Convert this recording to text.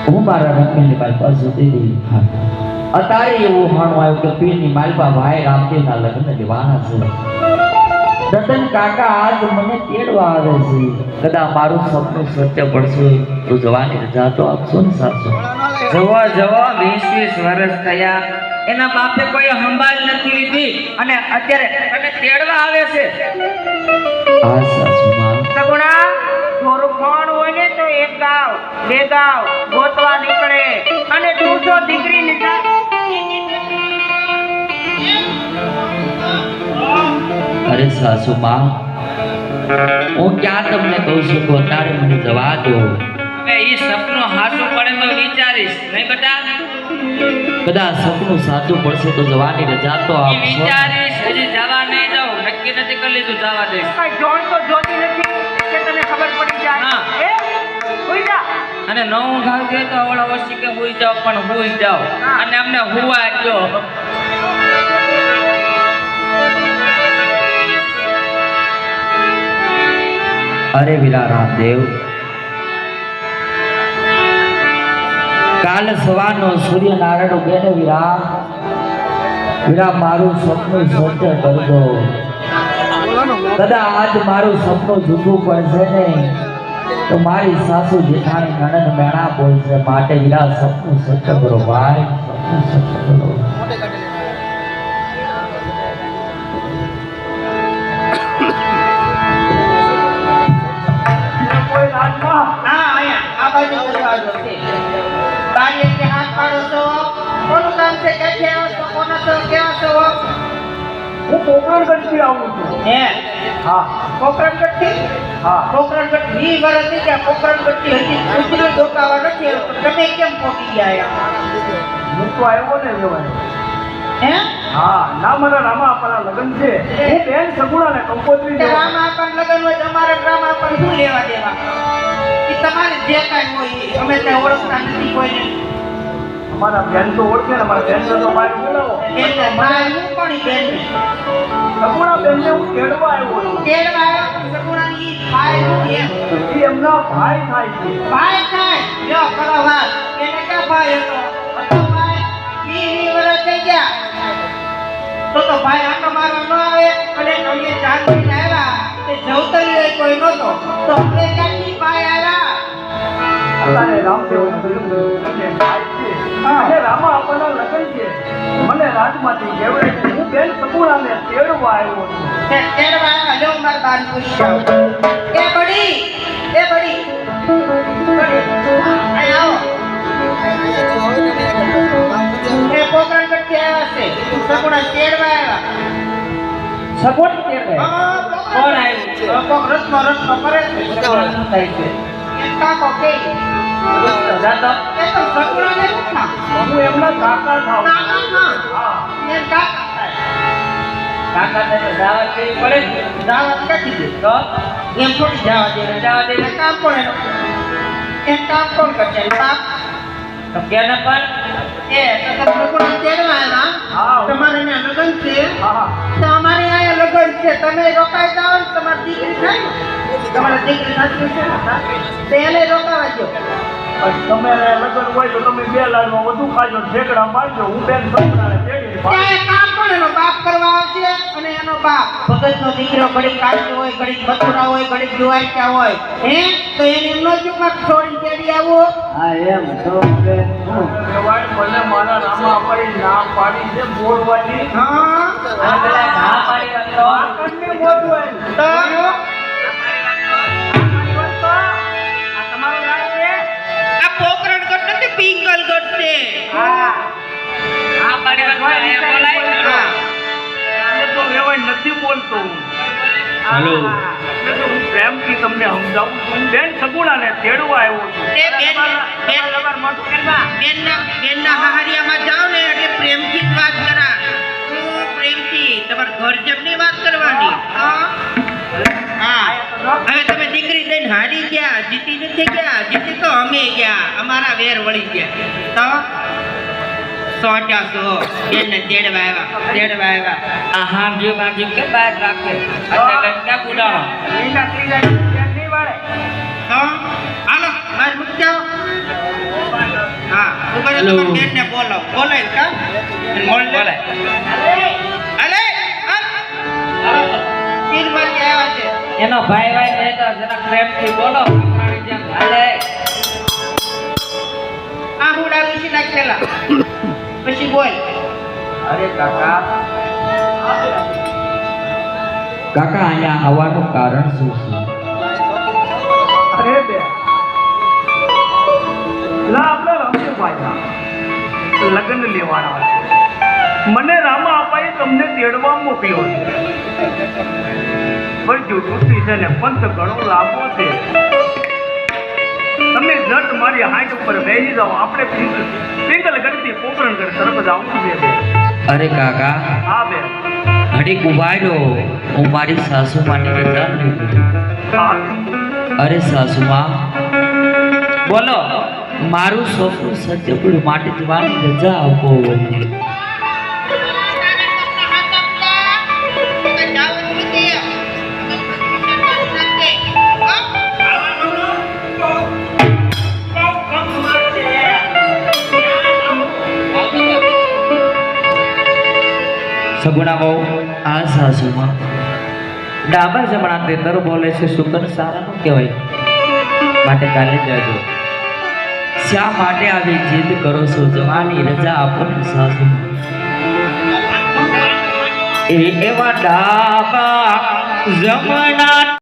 હું મારા રંગની માલપા સુધી રહી. અત્યારે એવું હાણું આવ્યું કે પીરની માલપા ભાઈ રામદેવના લગ્ન લેવાના છે. રતન કાકા આજ મને તેડવા આવે છે. કદાચ મારું સપનું સત્ય પડશે તો જવાની રજા તો આપશો ને સાસુ? જવો 20 વર્ષ થયા, એના બાપે કોઈ સંભાળ નથી લીધી અને અત્યારે તને તેડવા આવે છે. હા સાસુમાં. સગુણા થોડું ફોન હોય ને તો એક ગાવ બે ગાવ ગોતવા નીકળે અને તું જો દીકરીની અરે સાસુમાં, હું ક્યાં તમને કહું છું કે અત્યારે મને જવા દો. હવે ઈ સપનું હાસું પડે તો વિચારીશ નહીં બેટા? કદાચ સપનું સાચું પડશે તો જવાની રજા તો આપશો. વિચારીશ, હજી જવા નહીં જાઉં, નક્કી નથી કરી લીધું જવા દઈશ. કઈ જોણ તો જોતી નથી કે તને ખબર પડી જાય. એ હુઈ જા. અને નવું ઘર કે તો ઓળો વસી કે હુઈ જાવ, પણ હુઈ જાવ અને અમને હુવા દો. અરે વીરા રામદેવ, કાલ સવારનો સૂર્યનારાયણ ઉગે ને વીરા, મારું સપનું સત્ય કરી દો. કદાચ આજ મારું સપનું જૂઠું પડશે ને તો મારી સાસુ જેઠાણી નણંદ મેણા બોલશે. માટે વીરા સપનું સત્ય કરો ભાઈ, સપનું સત્ય કરો. તમે કેમ પહોંચી ગયા? હું તો આવ્યો ને વેવાય. હા, ના મારા રામા આપણા લગ્ન છે. હું બેન સગુણા ને કંકોત્રી દે. રામા આપણ લગન હોય તમારે રામા આપણ શું લેવા દેવા? એ તમારે જે કાંઈ હોય એ અમે ત્યાં ઓળખતા નથી કોઈને. અમારા બેન તો ઓળખે ને, મારા બેન તો બહાર બોલાવો. એટલે મારે હું પણ ઈ બેન ને સગુણા બેન ને હું તેડવા આવ્યો છું. તેડવા આવ્યો પણ સગુણાની ભાઈ નથી એમ. એ એમના ભાઈ થાય છે. ભાઈ થાય લ્યો કરો વાત. એને ક્યાં ભાઈ હતો? હતો ભાઈ. 20 વર્ષ થઈ ગયા તો ભાઈ આટો મારવા ન આવે અને અમે 4 મહિના આવ્યા તે જવતરીએ કોઈ નહોતો તો આપણે ક્યાંથી ભાઈ આવ્યા? અત્યારે રામદેવ અને ભાઈ છે. અને રામા આપણા લગ્ન છે. મને રાજમાંથી કેવડે છે. હું બેન સગુણા ને તેડવા આવ્યો છું. તે તેડવા આવ્યા. લ્યો મારા બાન પૂછ્યો. એ બડી અહીં આવો. એ પોકરણ કરતી આવ્યા છે. સગુણા તેડવા આવ્યા. સગવડ તેડવા કોણ આવ્યું? કોક રત્નો કરે છે. શું થાય છે? એક કાકો કે જાતો એ તો સગુણાને પૂછા. હું એમના કાકા થાઉં. કાકા ના હા. એ કાકા થાય. કાકા તને દાવત કેવી પડે ને? દાવત કાઢી દે તો એમ થોડી જવા દે કામ કોણ એનું? એ કામ કોણ કરશે? બાપ તો કેને પણ એ તો સગુણા તેડવા આવ્યા. હા. તમારે અહીંયા લગ્ન છે. હા. તો અમારે અહીંયા લગ્ન છે. તમે રોકાઈ જાઓ ને તમારી દીકરી થાય ને. તમારી દીકરી સાચી છે ને? તો એને રોકાવા દો. તમે લગ્ન હોય તો તમે 2 લાડવા વધુ ખાજો, ઠેકડા મારજો. હું બેન સગુણાને તેડી ત્યાં એક કામ પણ એનો બાપ કરવા આવશે અને એનો બાપ ભગતનો દીકરો ઘડીક કાઢતો હોય, ઘડીક મથુરા હોય, ઘડીક જુવાઈતા હોય તો એને એમનો ચૂકમાં છોડીને તેડી આવો. હા એમ તો કે કહેવાય. મને મારા રામા અપાઈ ના પાડી છે બોલવાની. હા આ પેલા ઘા પાડી રાખતો આકડને બોલવાય. તો આ તમારું નામ છે? આ પોકરણ ગઢ નથી, પિંગલ ગઢ છે. હા. આ પાડી રાખવા એ બોલાય. હા એ તો કહેવાય નથી બોલતો હું. હેલો. એટલે તો હું પ્રેમથી તમને સમજાવું છું. હું બેન સગુણાને તેડવા આવ્યો છું. એ બેનના હાહરિયામાં જાઓ ને એટલે પ્રેમથી જ વાત કરા. હું પ્રેમથી તમારા ઘર જેમની વાત કરવાની. હા હવે તમે દીકરી લઈને હારી ગયા, જીતી નથી ગયા. જીતી તો અમે ગયા, અમારા વેર વળી ગયા. તો સોટા સો બેનને તેડવા આવ્યા. આ હાંભ્યો બાંધ્યો કે બહાર રાખે એટલે લંકા ગુડાણો એના ત્રીજા બેન નહીં વાળે. તો હાલો બહાર મૂકી જાઓ. કરો હેલો. તમારા બેનને બોલાવો. બોલાય કા? બોલાય. અલે પીરમાં કે આવ્યા છે. એનો ભાઈ ભાઈ કહેતો જરા પ્રેમથી બોલો આપણાની જેમ હાલે. આ હુડા ઋષિ નાખેલા. પછી બોલ. અરે કાકા અહીંયા આવવાનું કારણ શું છે? અરે બે લા આપણા રામદેવભાઈના લગ્ન લેવાના છે. મને રામા અપાએ તમને તેડવા મોકલ્યો છે. પણ જો દૂસરી છે ને પંથ ઘણો લાંબો છે. તમે જટ મારી હાઈટ ઉપર બેસી જાઓ. આપણે સિંગલ ગણતી પોકરણગઢ તરફ જવું છે બે. અરે કાકા હા બે ઘડીક ઉભા રહ્યો, હું મારી સાસુ માટે રજા લીધી. હા અરે સાસુમાં બોલો, મારું છોકરું સત્યપુર માટે જવાની રજા આપો. સગુણા બહુ આ સાસુમાં ડાબા જમણા તેતર બોલે છે, શુકર સારા નું કહેવાય. માટે કાલે જજો. શા માટે આવી જીદ કરો છો? જવાની રજા આપો ને સાસુ. એવા ડાબા જમણા